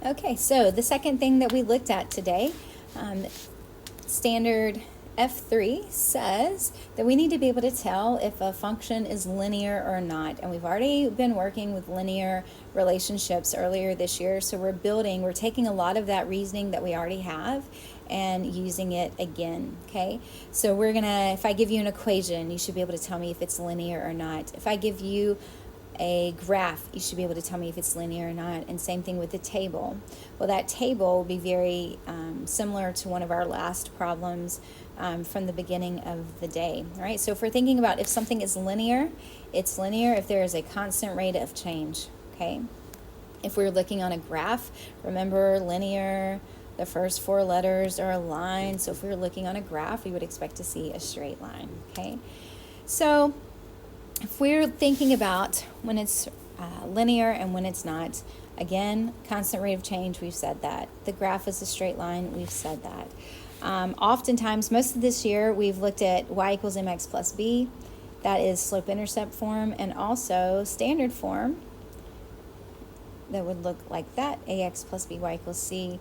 Okay, so the second thing that we looked at today, standard F3 says that we need to be able to tell if a function is linear or not. And we've already been working with linear relationships earlier this year. So we're taking a lot of that reasoning that we already have and using it again, okay? So if I give you an equation, you should be able to tell me if it's linear or not. If I give you a graph, you should be able to tell me if it's linear or not. And same thing with the table. Well, that table will be very similar to one of our last problems from the beginning of the day. All right, so if we're thinking about if something is linear, it's linear if there is a constant rate of change, okay? If we're looking on a graph, remember linear, the first four letters are a line. So if we were looking on a graph, we would expect to see a straight line, okay? So if we're thinking about when it's linear and when it's not, again, constant rate of change, we've said that. The graph is a straight line, we've said that. Oftentimes, most of this year, we've looked at y equals mx plus b. That is slope-intercept form, and also standard form that would look like that, ax plus by equals c.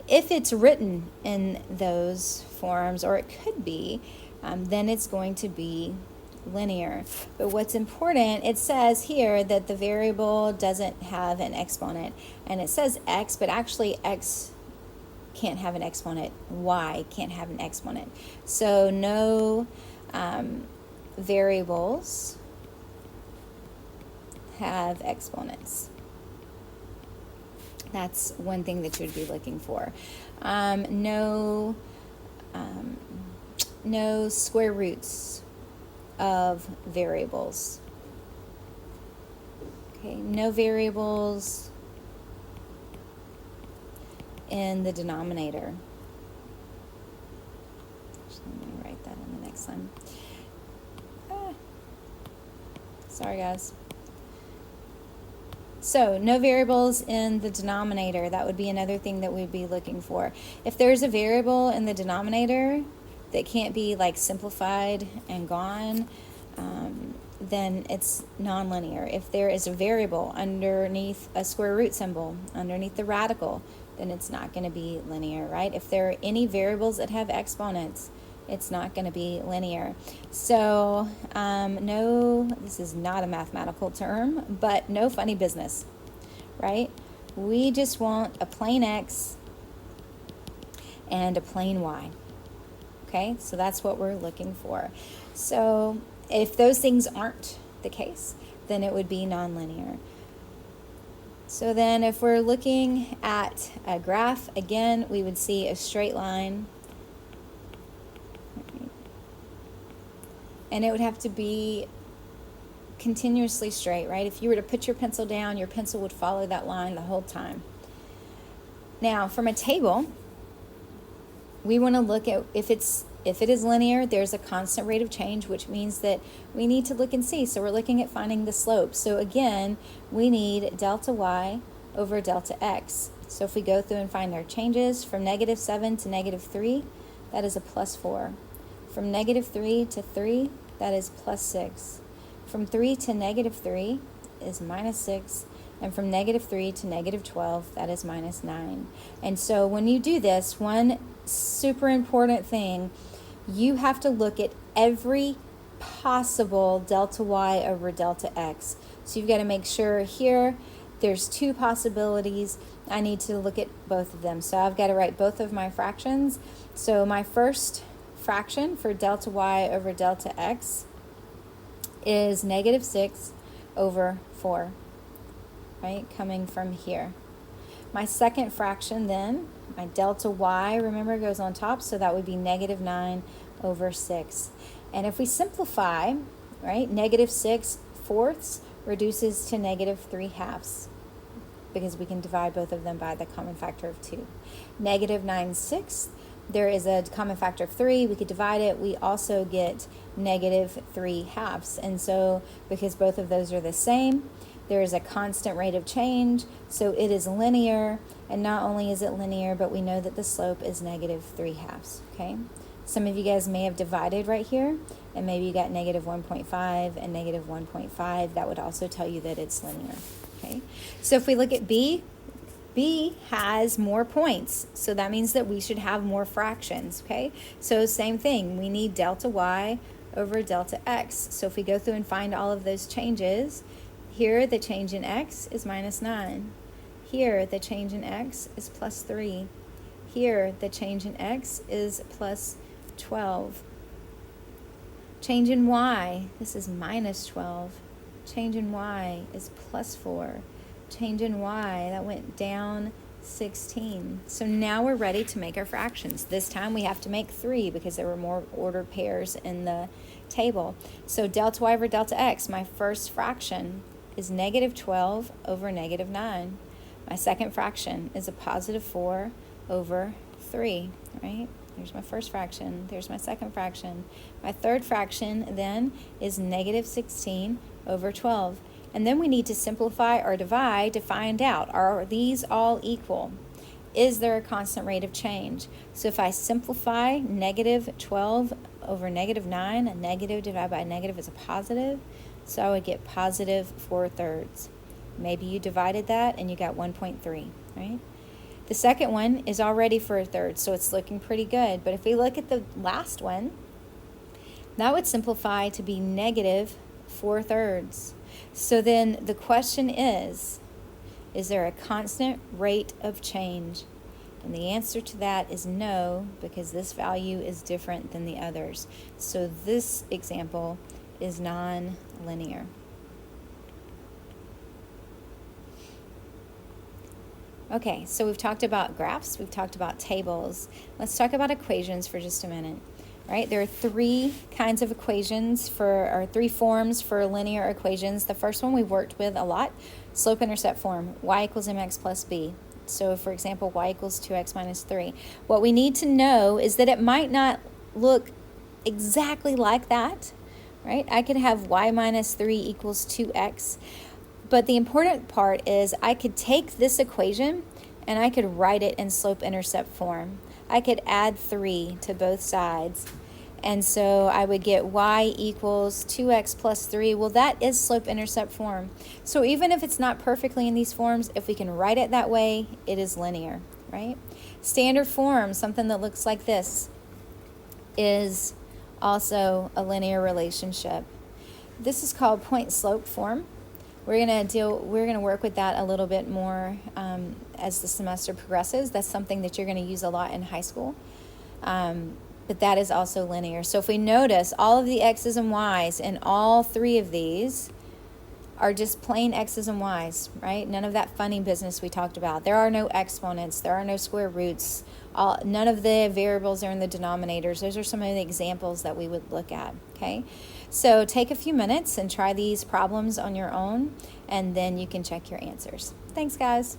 If it's written in those forms, or it could be, then it's going to be linear. But what's important, it says here that the variable doesn't have an exponent, and it says x, but actually x can't have an exponent, y can't have an exponent. So no variables have exponents. That's one thing that you would be looking for. No square roots of variables. Okay, no variables in the denominator. Actually, let me write that on the next one. Sorry, guys. So no variables in the denominator. That would be another thing that we'd be looking for. If there's a variable in the denominator that can't be like simplified and gone, then it's nonlinear. If there is a variable underneath a square root symbol, underneath the radical, then it's not going to be linear, right? If there are any variables that have exponents, it's not going to be linear. So no, this is not a mathematical term, but no funny business, right? We just want a plain x and a plain y. Okay, so that's what we're looking for. So if those things aren't the case, then it would be nonlinear. So then if we're looking at a graph, again, we would see a straight line. And it would have to be continuously straight, right? If you were to put your pencil down, your pencil would follow that line the whole time. Now, from a table, we want to look at if it is linear, there's a constant rate of change, which means that we need to look and see. So we're looking at finding the slope. So again, we need delta y over delta x. So if we go through and find our changes from -7 to -3, that is a +4. From -3 to 3, that is +6. From 3 to -3 is -6. And from -3 to -12, that is -9. And so when you do this, one super important thing, you have to look at every possible delta y over delta x. So you've got to make sure here there's two possibilities. I need to look at both of them. So I've got to write both of my fractions. So my first fraction for delta y over delta x is -6 over 4, right, coming from here. My second fraction then, my delta y, remember, goes on top, so that would be -9 over 6. And if we simplify, right, -6/4 reduces to -3/2, because we can divide both of them by the common factor of 2. -9/6, there is a common factor of 3. We could divide it. We also get -3/2. And so because both of those are the same, there is a constant rate of change, so it is linear. And not only is it linear, but we know that the slope is -3/2, okay? Some of you guys may have divided right here, and maybe you got -1.5 and -1.5. That would also tell you that it's linear, okay? So if we look at B, B has more points, so that means that we should have more fractions, okay? So same thing, we need delta y over delta x. So if we go through and find all of those changes, here the change in x is -9. Here the change in x is +3. Here the change in x is +12. Change in y, this is -12. Change in y is +4. Change in y, that went down 16. So now we're ready to make our fractions. This time we have to make 3 because there were more ordered pairs in the table. So delta y over delta x, my first fraction is -12 over -9. My second fraction is a +4 over 3, right? There's my first fraction. There's my second fraction. My third fraction then is -16 over 12. And then we need to simplify or divide to find out, are these all equal? Is there a constant rate of change? So if I simplify -12 over -9, a negative divided by a negative is a positive. So I would get +4/3. Maybe you divided that and you got 1.3, right? The second one is already for a third, so it's looking pretty good. But if we look at the last one, that would simplify to be -4/3. So then the question is there a constant rate of change? And the answer to that is no, because this value is different than the others. So this example is non-linear. Okay, so we've talked about graphs, we've talked about tables. Let's talk about equations for just a minute. Right? There are 3 kinds of equations or 3 forms for linear equations. The first one we've worked with a lot, slope-intercept form, y equals mx plus b. So for example, y equals 2x minus 3. What we need to know is that it might not look exactly like that, right? I could have y minus 3 equals 2x. But the important part is I could take this equation and I could write it in slope-intercept form. I could add 3 to both sides. And so I would get y equals 2x plus 3. Well, that is slope-intercept form. So even if it's not perfectly in these forms, if we can write it that way, it is linear, right? Standard form, something that looks like this, is also a linear relationship. This is called point-slope form. We're gonna work with that a little bit more as the semester progresses. That's something that you're gonna use a lot in high school. But that is also linear. So if we notice, all of the x's and y's in all 3 of these are just plain x's and y's, right? None of that funny business we talked about. There are no exponents. There are no square roots. None of the variables are in the denominators. Those are some of the examples that we would look at, okay? So take a few minutes and try these problems on your own, and then you can check your answers. Thanks, guys.